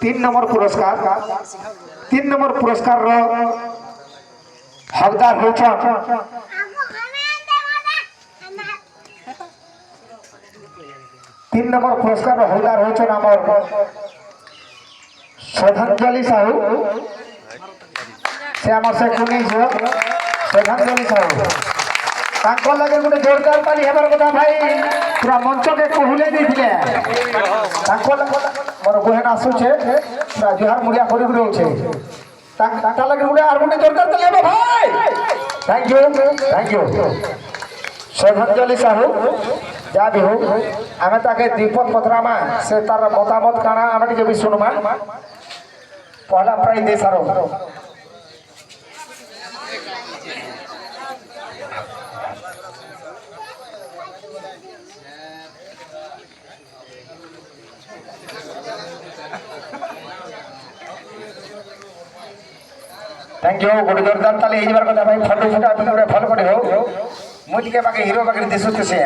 3 number पुरस्कार हकदार होछन 3 number पुरस्कार हकदार होछन हमर श्रद्धांजलि साहू से हमर से कुनी जो श्रद्धांजलि साहू तांको लगे गोटे जोरदार ताली हेबार कथा भाई पूरा मंच के कहले दिथिले तांको लगे मोर बहन आसुछे पूरा जोहार मुड़िया करि रहउछे तांका लगे गोटे आर गोटे जोरदार ताली हेबा भाई थैंक यू श्रद्धांजलि साहू जा भी हो आमे ताके दीपक पथरामा से तार मतामत काना आमे टिके भी सुनमा पहला प्राइज दे सारो थैंक यू गोटे जोरदार ताली हेजबार कथा भाई फटो फटा फिल्म फल करे हो मुझे के बाके हीरो बाके दिसुते से